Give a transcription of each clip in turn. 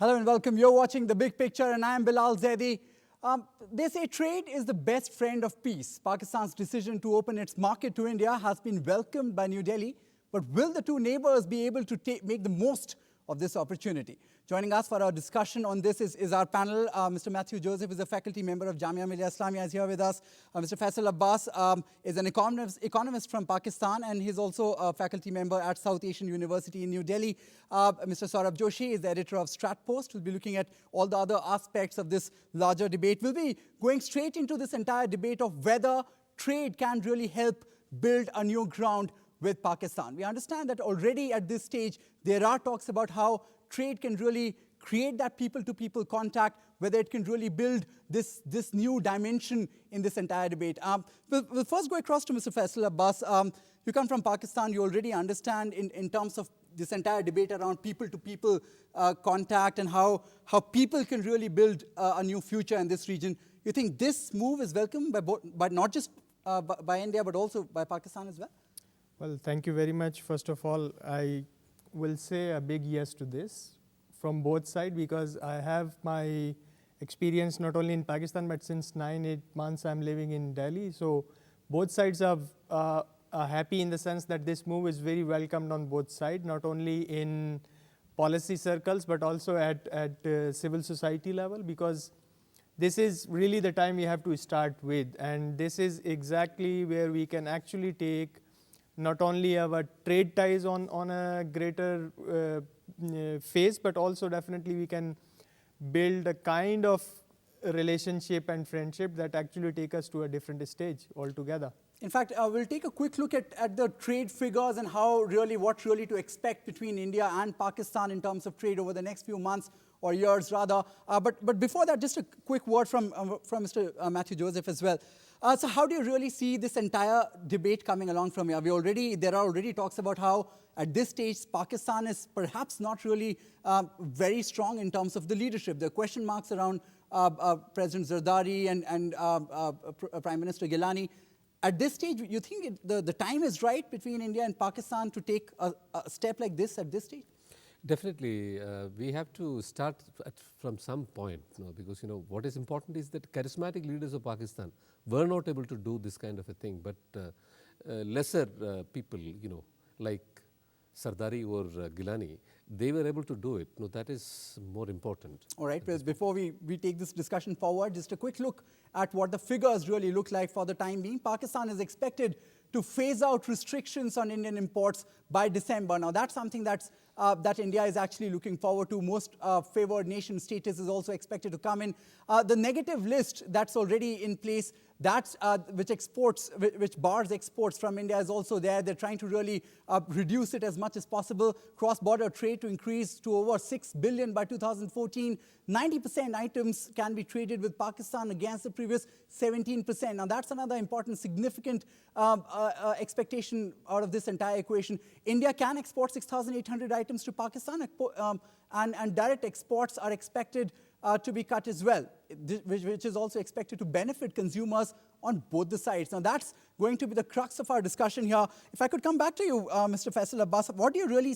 Hello and welcome. You're watching The Big Picture and I am Bilal Zaidi. They say trade is the best friend of peace. Pakistan's decision to open its market to India has been welcomed by New Delhi. But will the two neighbors be able to make the most of this opportunity? Joining us for our discussion on this is our panel. Mr. Matthew Joseph is a faculty member of Jamia Millia Islamia, is here with us. Mr. Faisal Abbas is an economist from Pakistan, and he's also a faculty member at South Asian University in New Delhi. Mr. Saurabh Joshi is the editor of Stratpost. We'll be looking at all the other aspects of this larger debate. We'll be going straight into this entire debate of whether trade can really help build a new ground with Pakistan. We understand that already at this stage, there are talks about how trade can really create that people-to-people contact, whether it can really build this new dimension in this entire debate. We'll first go across to Mr. Faisal Abbas. You come from Pakistan. You already understand in terms of this entire debate around people-to-people contact and how people can really build a new future in this region. You think this move is welcome by not just by India, but also by Pakistan as well? Well, thank you very much. First of all, I will say a big yes to this from both sides, because I have my experience not only in Pakistan, but since 9-8 months I'm living in Delhi. So both sides are happy in the sense that this move is very welcomed on both sides, not only in policy circles, but also at civil society level, because this is really the time we have to start with. And this is exactly where we can actually take not only our trade ties on a greater phase, but also definitely we can build a kind of relationship and friendship that actually take us to a different stage altogether. In fact, we'll take a quick look at the trade figures and what really to expect between India and Pakistan in terms of trade over the next few months or years rather. But before that, just a quick word from Mr. Matthew Joseph as well. So how do you really see this entire debate coming along from here? There are already talks about how at this stage Pakistan is perhaps not really very strong in terms of the leadership. There are question marks around President Zardari and Prime Minister Gilani. At this stage, you think the time is right between India and Pakistan to take a step like this at this stage? Definitely, we have to start from some point, because what is important is that charismatic leaders of Pakistan were not able to do this kind of a thing, but lesser people, like Sardari or Gilani, they were able to do it. That is more important. All right, before we take this discussion forward, just a quick look at what the figures really look like for the time being. Pakistan is expected to phase out restrictions on Indian imports by December. Now, that's something that India is actually looking forward to. Most favored nation status is also expected to come in. The negative list that's already in place, which bars exports from India, is also there. They're trying to really reduce it as much as possible. Cross-border trade to increase to over 6 billion by 2014. 90% items can be traded with Pakistan against the previous 17%. Now, that's another important, significant expectation out of this entire equation. India can export 6,800 items to Pakistan, and direct exports are expected to be cut as well, which is also expected to benefit consumers on both the sides. Now, that's going to be the crux of our discussion here. If I could come back to you, Mr. Faisal Abbas, what do you really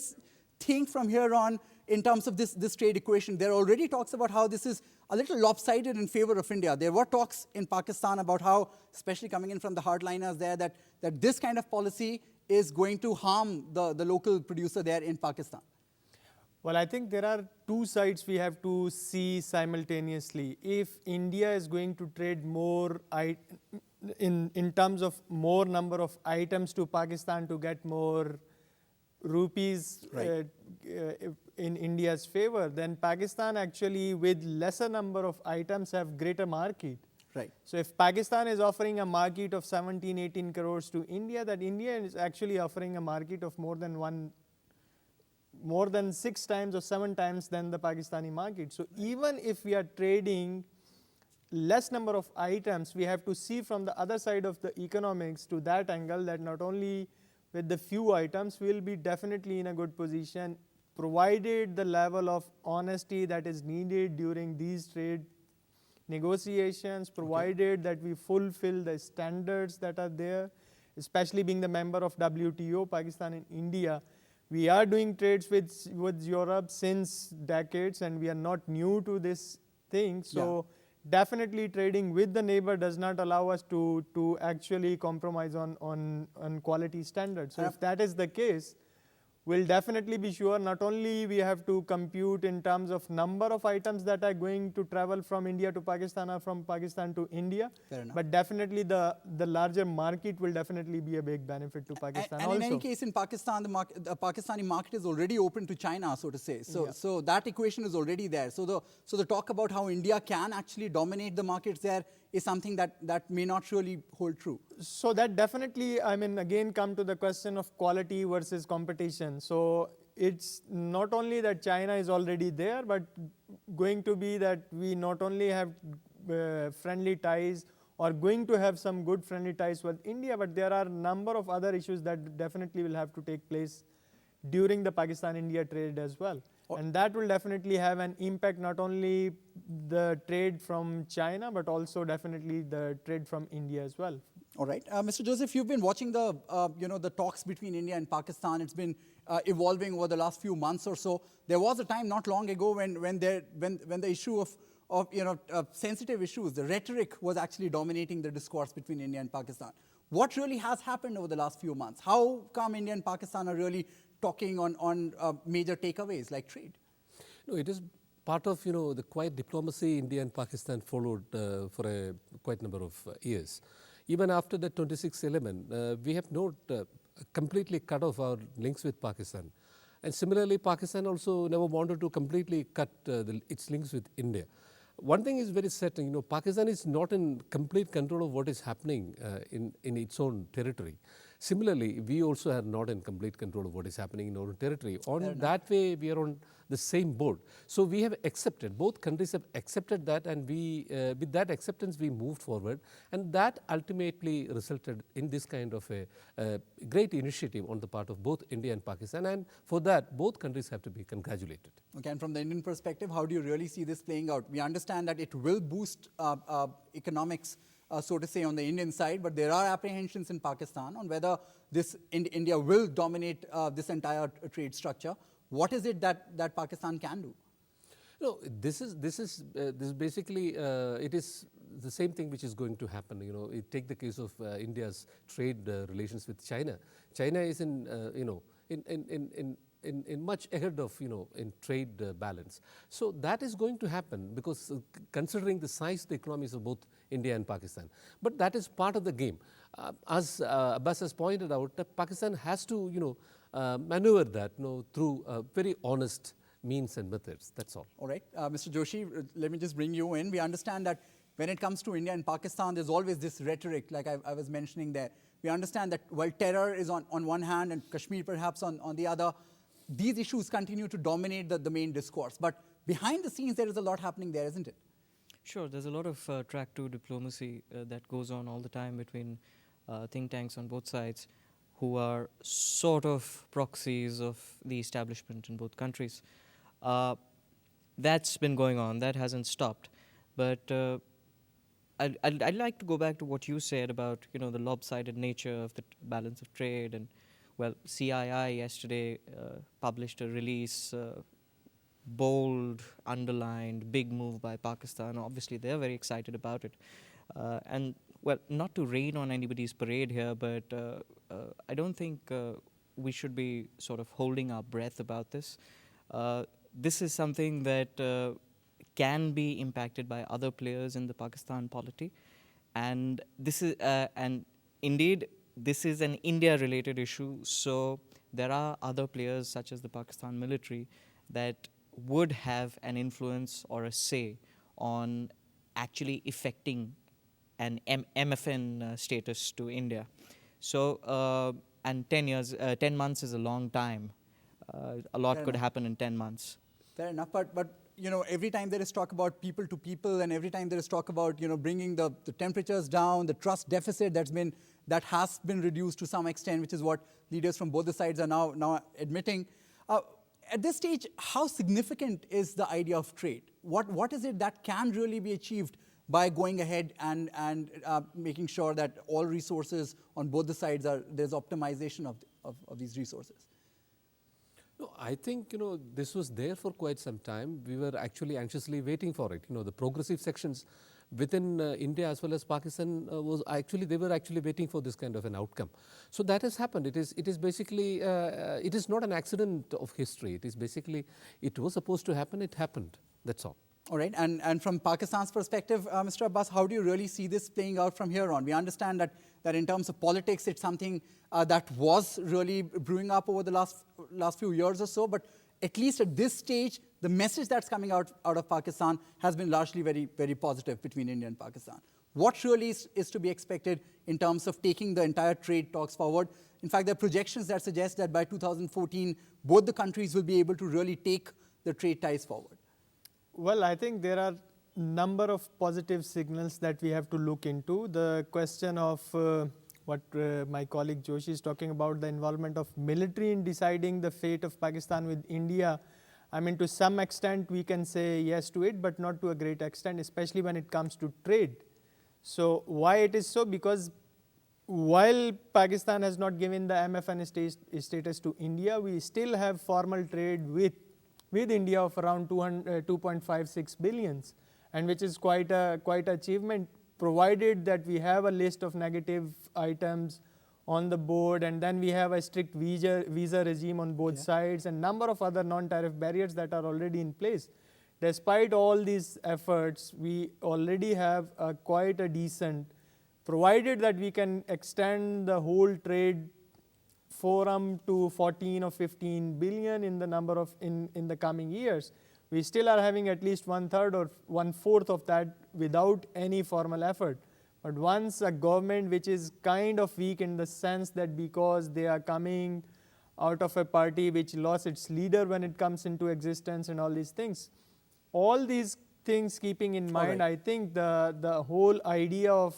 think from here on in terms of this trade equation? There are already talks about how this is a little lopsided in favor of India. There were talks in Pakistan about how, especially coming in from the hardliners there, that this kind of policy is going to harm the local producer there in Pakistan. Well, I think there are two sides we have to see simultaneously. If India is going to trade more in terms of more number of items to Pakistan to get more rupees right. In India's favor, then Pakistan actually with lesser number of items have greater market. Right. So if Pakistan is offering a market of 17-18 crores to India, that India is actually offering a market of more than 6 times or 7 times than the Pakistani market. So even if we are trading less number of items, we have to see from the other side of the economics to that angle that not only with the few items, we will be definitely in a good position, provided the level of honesty that is needed during these trade negotiations, provided that we fulfill the standards that are there, especially being the member of WTO, Pakistan and India We are doing trades with Europe since decades, and we are not new to this thing. So definitely trading with the neighbor does not allow us to actually compromise on quality standards. So if that is the case, we'll definitely be sure not only we have to compute in terms of number of items that are going to travel from India to Pakistan or from Pakistan to India, but definitely the larger market will definitely be a big benefit to Pakistan and also. in any case, in Pakistan, the Pakistani market is already open to China, so to say. So that equation is already there. So the talk about how India can actually dominate the markets there is something that may not really hold true. So that definitely, I mean, again come to the question of quality versus competition. So it's not only that China is already there, but going to be that we not only have friendly ties or going to have some good friendly ties with India, but there are a number of other issues that definitely will have to take place during the Pakistan-India trade as well. And that will definitely have an impact, not only the trade from China, but also definitely the trade from India as well. All right. Mr. Joseph, you've been watching the talks between India and Pakistan. It's been evolving over the last few months or so. There was a time not long ago when the issue of sensitive issues, the rhetoric was actually dominating the discourse between India and Pakistan. What really has happened over the last few months? How come India and Pakistan are really talking on major takeaways like trade? No, it is part of the quiet diplomacy India and Pakistan followed for a quite number of years. Even after the 26th element, we have not completely cut off our links with Pakistan. And similarly, Pakistan also never wanted to completely cut its links with India. One thing is very certain, Pakistan is not in complete control of what is happening in its own territory. Similarly, we also are not in complete control of what is happening in our own territory. On that way, we are on the same board. So we have accepted, both countries have accepted that, and we, with that acceptance, we moved forward. And that ultimately resulted in this kind of a great initiative on the part of both India and Pakistan. And for that, both countries have to be congratulated. Okay, and from the Indian perspective, how do you really see this playing out? We understand that it will boost economics, so to say, on the Indian side, but there are apprehensions in Pakistan on whether India will dominate this entire trade structure. What is it that Pakistan can do? No, this is basically it is the same thing which is going to happen. You take the case of India's trade relations with China. China is in much ahead of in trade balance. So that is going to happen because considering the size of the economies of both India and Pakistan. But that is part of the game. As Abbas has pointed out, that Pakistan has to maneuver that through very honest means and methods. That's all. All right. Mr. Joshi, let me just bring you in. We understand that when it comes to India and Pakistan, there's always this rhetoric, like I was mentioning there. We understand that while terror is on one hand and Kashmir perhaps on the other, these issues continue to dominate the main discourse. But behind the scenes, there is a lot happening there, isn't it? Sure, there's a lot of track 2 diplomacy that goes on all the time between think tanks on both sides who are sort of proxies of the establishment in both countries. That's been going on, that hasn't stopped. But I'd like to go back to what you said about the lopsided nature of the balance of trade. And well, CII yesterday published a release, bold, underlined, big move by Pakistan. Obviously, they're very excited about it. And well, not to rain on anybody's parade here, but I don't think we should be sort of holding our breath about this. This is something that can be impacted by other players in the Pakistan polity, and this is and indeed this is an India-related issue. So there are other players such as the Pakistan military that would have an influence or a say on actually effecting an MFN status to India. So and 10 months is a long time. A lot could happen in 10 months. Fair enough, but every time there is talk about people to people, and every time there is talk about bringing the temperatures down, the trust deficit that has been reduced to some extent, which is what leaders from both the sides are now admitting. At this stage, how significant is the idea of trade? What is it that can really be achieved by going ahead and making sure that all resources on both the sides there's optimization of these resources? No, I think, this was there for quite some time. We were actually anxiously waiting for it. The progressive sections within India as well as Pakistan they were actually waiting for this kind of an outcome. So that has happened. It is basically, it is not an accident of history. It is basically, it was supposed to happen, it happened. That's all. All right, and from Pakistan's perspective, Mr. Abbas, how do you really see this playing out from here on? We understand that in terms of politics, it's something that was really brewing up over the last few years or so, but at least at this stage, the message that's coming out of Pakistan has been largely very, very positive between India and Pakistan. What really is to be expected in terms of taking the entire trade talks forward? In fact, there are projections that suggest that by 2014, both the countries will be able to really take the trade ties forward. Well, I think there are number of positive signals that we have to look into. The question of what my colleague Joshi is talking about, the involvement of military in deciding the fate of Pakistan with India. I mean, to some extent we can say yes to it, but not to a great extent, especially when it comes to trade. So why it is so? Because while Pakistan has not given the MFN status to India, we still have formal trade with India of around 2.56 billions, and which is quite a achievement, provided that we have a list of negative items on the board, and then we have a strict visa regime on both sides, and number of other non-tariff barriers that are already in place. Despite all these efforts, we already have quite a decent, provided that we can extend the whole trade forum to 14 or 15 billion in the number of in the coming years. We still are having at least 1/3 or 1/4 of that without any formal effort. But once a government which is kind of weak in the sense that because they are coming out of a party which lost its leader when it comes into existence and all these things keeping in mind, I think the whole idea of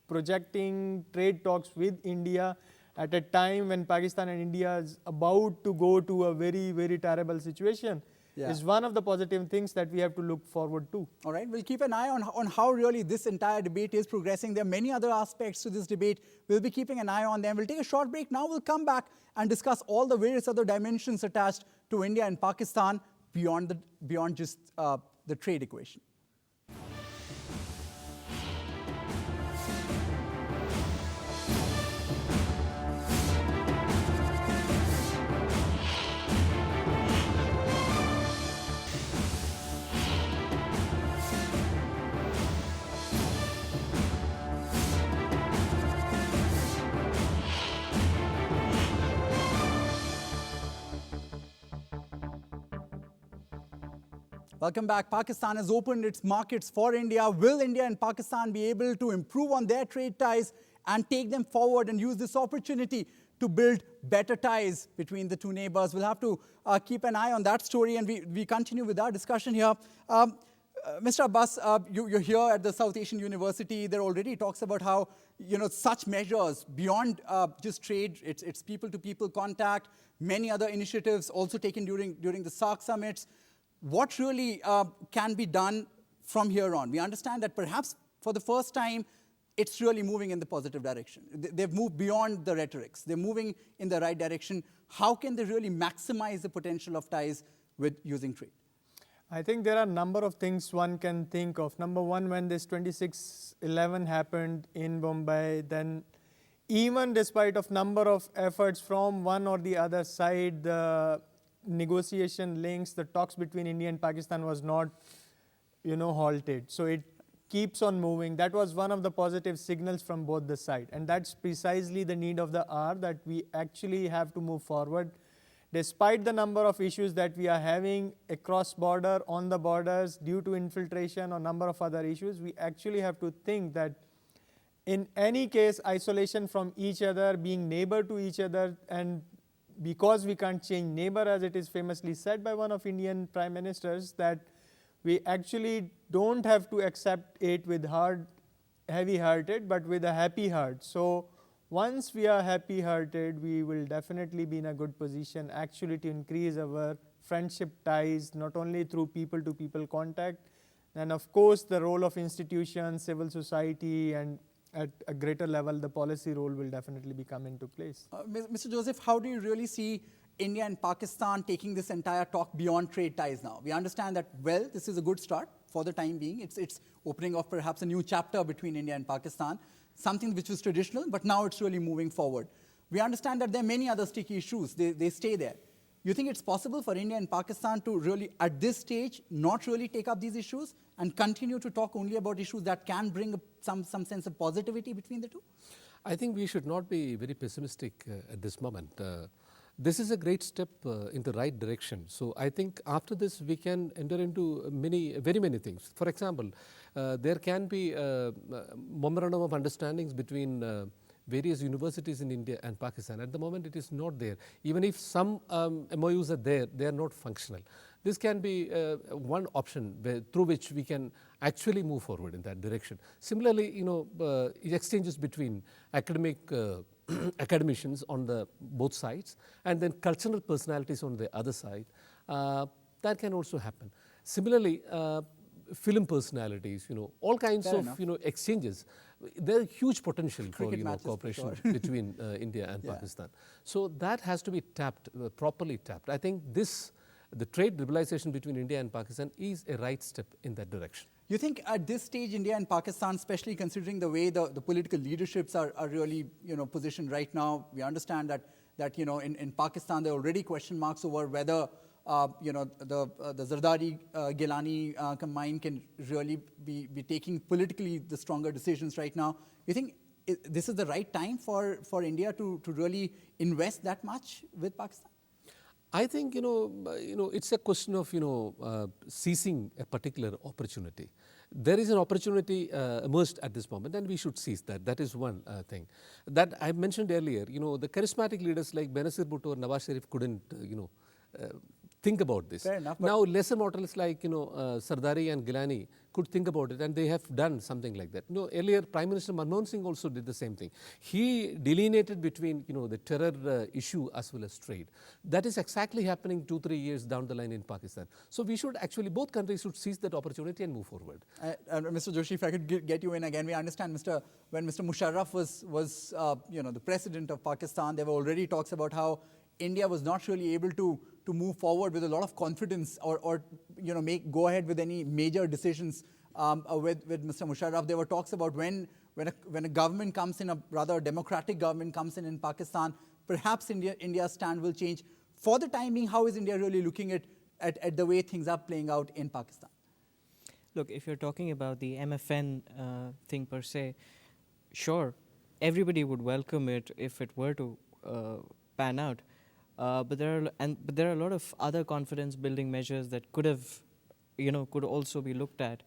projecting trade talks with India at a time when Pakistan and India is about to go to a very, very terrible situation is one of the positive things that we have to look forward to. All right, we'll keep an eye on how really this entire debate is progressing. There are many other aspects to this debate. We'll be keeping an eye on them. We'll take a short break. Now we'll come back and discuss all the various other dimensions attached to India and Pakistan beyond just the trade equation. Welcome back. Pakistan has opened its markets for India. Will India and Pakistan be able to improve on their trade ties and take them forward and use this opportunity to build better ties between the two neighbors? We'll have to keep an eye on that story, and we continue with our discussion here. Mr. Abbas, you're here at the South Asian University. There already talks about how such measures beyond just trade, it's people-to-people contact, many other initiatives also taken during the SAARC summits. What really can be done from here on? We understand that perhaps for the first time, it's really moving in the positive direction. They've moved beyond the rhetorics. They're moving in the right direction. How can they really maximize the potential of ties with using trade? I think there are a number of things one can think of. Number one, when this 26/11 happened in Bombay, then even despite of number of efforts from one or the other side, the negotiation links, the talks between India and Pakistan was not, halted. So it keeps on moving. That was one of the positive signals from both the sides. And that's precisely the need of the hour, that we actually have to move forward. Despite the number of issues that we are having across border, on the borders, due to infiltration or number of other issues, we actually have to think that in any case, isolation from each other, being neighbor to each other, and because we can't change neighbor, as it is famously said by one of Indian prime ministers, that we actually don't have to accept it with heavy-hearted, but with a happy heart. So once we are happy-hearted, we will definitely be in a good position actually to increase our friendship ties, not only through people-to-people contact, and of course the role of institutions, civil society, and at a greater level, the policy role will definitely be come into place. Mr. Joseph, how do you really see India and Pakistan taking this entire talk beyond trade ties now? We understand that, well, this is a good start for the time being. It's opening off perhaps a new chapter between India and Pakistan, something which was traditional, but now it's really moving forward. We understand that there are many other sticky issues. They stay there. You think it's possible for India and Pakistan to really, at this stage, not really take up these issues and continue to talk only about issues that can bring some sense of positivity between the two? I think we should not be very pessimistic at this moment. This is a great step in the right direction. So I think after this we can enter into very many things. For example, there can be memorandum of understandings between various universities in India and Pakistan. At the moment, it is not there. Even if some MOUs are there, they are not functional. This can be one option through which we can actually move forward in that direction. Similarly, exchanges between academicians on the both sides, and then cultural personalities on the other side, that can also happen. Similarly, film personalities, all kinds Fair of enough. exchanges. There is huge potential for Cricket matches for cooperation sure. between India and Yeah. Pakistan. So that has to be tapped, properly tapped. I think the trade liberalization between India and Pakistan is a right step in that direction. You think at this stage, India and Pakistan, especially considering the way the political leaderships are really positioned right now, we understand that in Pakistan there are already question marks over whether the Zardari Gilani combine can really be taking politically the stronger decisions right now. You think this is the right time for India to really invest that much with Pakistan? I think it's a question of seizing a particular opportunity. There is an opportunity emerged at this moment, and we should seize that. That is one thing that I mentioned earlier. The charismatic leaders like Benazir Bhutto or Nawaz Sharif couldn't think about this. Fair enough, Now lesser mortals like Sardari and Gilani could think about it, and they have done something like that. Earlier Prime Minister Manmohan Singh also did the same thing. He delineated between the terror issue as well as trade. That is exactly happening 2-3 years down the line in Pakistan. So we should actually, both countries should seize that opportunity and move forward. Mr. Joshi, if I could get you in again, we understand when Mr. Musharraf was the president of Pakistan, there were already talks about how India was not really able to move forward with a lot of confidence or go ahead with any major decisions with Mr. Musharraf. There were talks about when a government comes in, a rather democratic government comes in Pakistan, perhaps India's stand will change. For the time being, how is India really looking at the way things are playing out in Pakistan? Look, if you're talking about the MFN thing per se, sure, everybody would welcome it if it were to pan out. But there are a lot of other confidence-building measures that could also be looked at.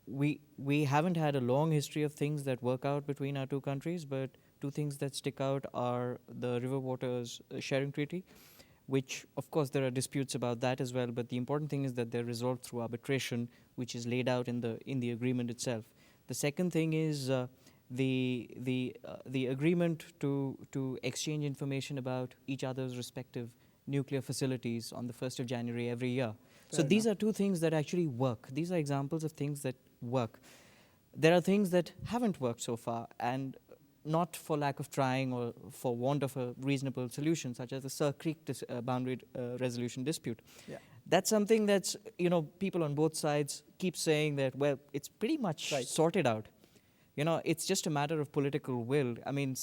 We haven't had a long history of things that work out between our two countries, but two things that stick out are the River Waters Sharing Treaty, which, of course, there are disputes about that as well. But the important thing is that they're resolved through arbitration, which is laid out in the agreement itself. The second thing is the agreement to exchange information about each other's respective nuclear facilities on the 1st of January every year. So these are two things that actually work. These are examples of things that work. There are things that haven't worked so far, and not for lack of trying or for want of a reasonable solution, such as the Sir Creek boundary resolution dispute. Yeah. That's something that's, people on both sides keep saying that, well, it's pretty much sorted out. It's just a matter of political will. I mean,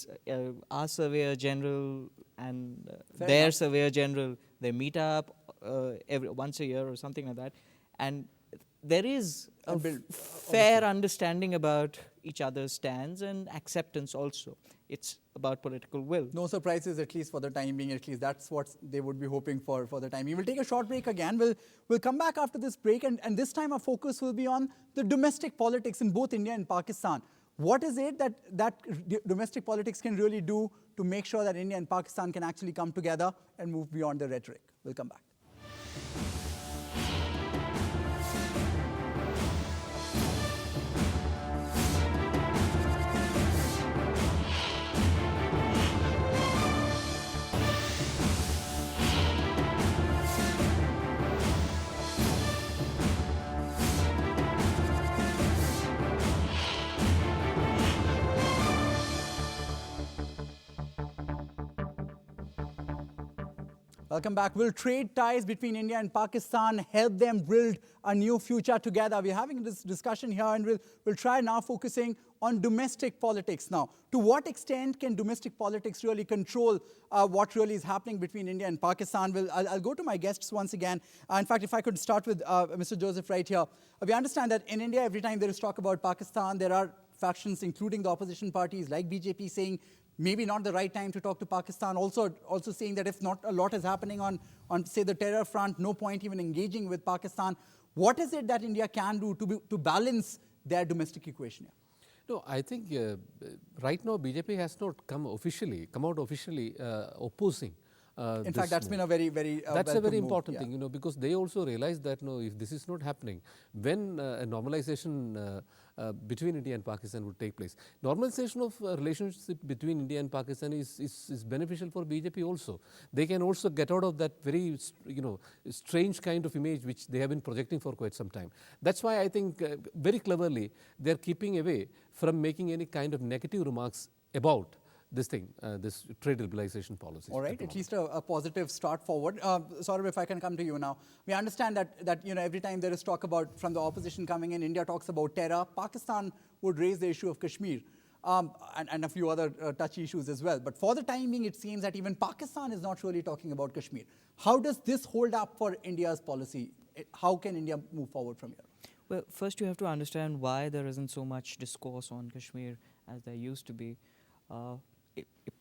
our Surveyor General and their Surveyor General, they meet up once a year or something like that. And there is a fair understanding about each other's stands and acceptance also. It's about political will. No surprises, at least for the time being. At least that's what they would be hoping for the time being. We'll take a short break again. We'll come back after this break, and this time our focus will be on the domestic politics in both India and Pakistan. What is it that domestic politics can really do to make sure that India and Pakistan can actually come together and move beyond the rhetoric? We'll come back. Welcome back. Will trade ties between India and Pakistan help them build a new future together? We're having this discussion here, and we'll try now focusing on domestic politics now. To what extent can domestic politics really control what really is happening between India and Pakistan? I'll go to my guests once again. In fact, if I could start with Mr. Joseph right here. We understand that in India, every time there is talk about Pakistan, there are factions, including the opposition parties like BJP, saying maybe not the right time to talk to Pakistan, also saying that if not a lot is happening on say, the terror front, no point even engaging with Pakistan. What is it that India can do to balance their domestic equation here? No, I think right now BJP has not come out officially opposing. In fact, that's been a very, very that's a very move, important thing, because they also realize that if this is not happening, when a normalization between India and Pakistan would take place. Normalization of relationship between India and Pakistan is beneficial for BJP also. They can also get out of that very strange kind of image which they have been projecting for quite some time. That's why I think very cleverly they are keeping away from making any kind of negative remarks about this thing, this trade liberalization policy. All right, at least a positive start forward. Saurabh, if I can come to you now. We understand that every time there is talk about from the opposition coming in, India talks about terror. Pakistan would raise the issue of Kashmir and a few other touchy issues as well. But for the time being, it seems that even Pakistan is not really talking about Kashmir. How does this hold up for India's policy? How can India move forward from here? Well, first you have to understand why there isn't so much discourse on Kashmir as there used to be.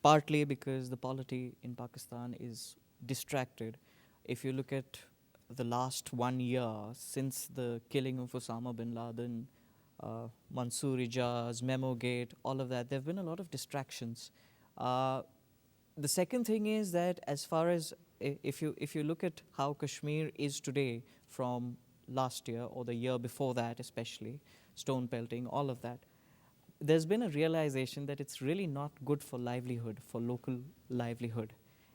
Partly because the polity in Pakistan is distracted. If you look at the last 1 year since the killing of Osama bin Laden, Mansoor Ijaz, Memo Gate, all of that, there have been a lot of distractions. The second thing is that as far as if you look at how Kashmir is today from last year or the year before that especially, stone pelting, all of that, there's been a realization that it's really not good for livelihood, for local livelihood.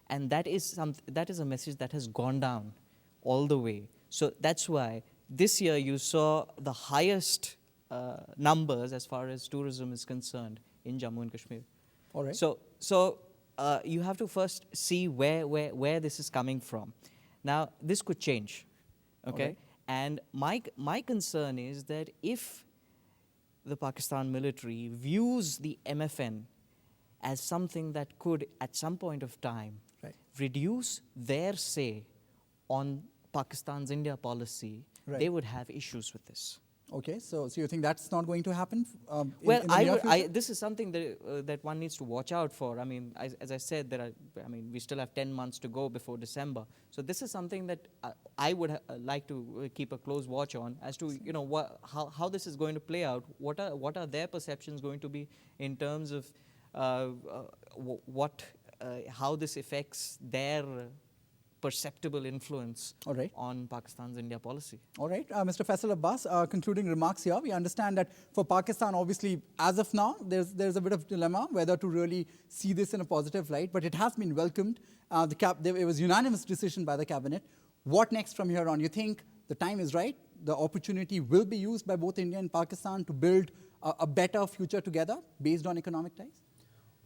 And that is a message that has gone down all the way. So that's why this year you saw the highest numbers as far as tourism is concerned in Jammu and Kashmir. All right. So you have to first see where this is coming from. Now, this could change, okay? Right. And my concern is that if the Pakistan military views the MFN as something that could, at some point of time, reduce their say on Pakistan's India policy, they would have issues with this. Okay, so you think that's not going to happen? Well, this is something that one needs to watch out for. I mean, as I said, we still have 10 months to go before December. So this is something that I would like to keep a close watch on as to how this is going to play out. What are their perceptions going to be in terms of how this affects their perceptible influence on Pakistan's India policy. All right, Mr. Faisal Abbas, concluding remarks here. We understand that for Pakistan, obviously, as of now, there's a bit of dilemma whether to really see this in a positive light, but it has been welcomed. It was unanimous decision by the cabinet. What next from here on? You think the time is right? The opportunity will be used by both India and Pakistan to build a better future together based on economic ties?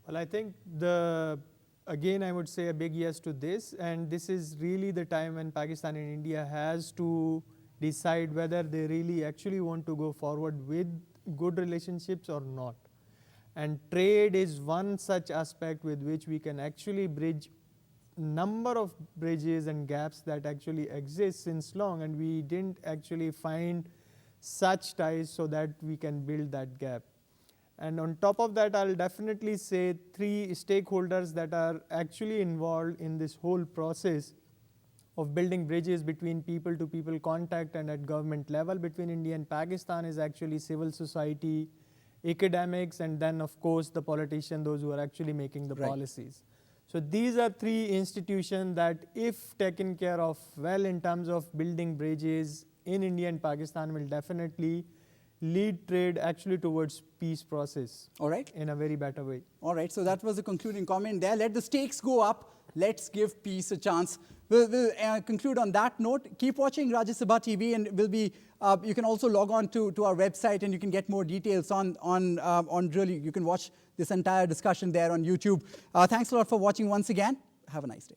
Well, I think again, I would say a big yes to this, and this is really the time when Pakistan and India has to decide whether they really actually want to go forward with good relationships or not. And trade is one such aspect with which we can actually bridge number of bridges and gaps that actually exist since long, and we didn't actually find such ties so that we can build that gap. And on top of that, I'll definitely say 3 stakeholders that are actually involved in this whole process of building bridges between people-to-people contact and at government level between India and Pakistan is actually civil society, academics, and then of course the politicians, those who are actually making the policies. So these are 3 institutions that if taken care of well in terms of building bridges in India and Pakistan will definitely lead trade actually towards peace process. All right. In a very better way. All right, so that was the concluding comment there. Let the stakes go up. Let's give peace a chance. We'll conclude on that note. Keep watching Rajya Sabha TV, and you can also log on to our website and you can get more details on really, you can watch this entire discussion there on YouTube. Thanks a lot for watching once again. Have a nice day.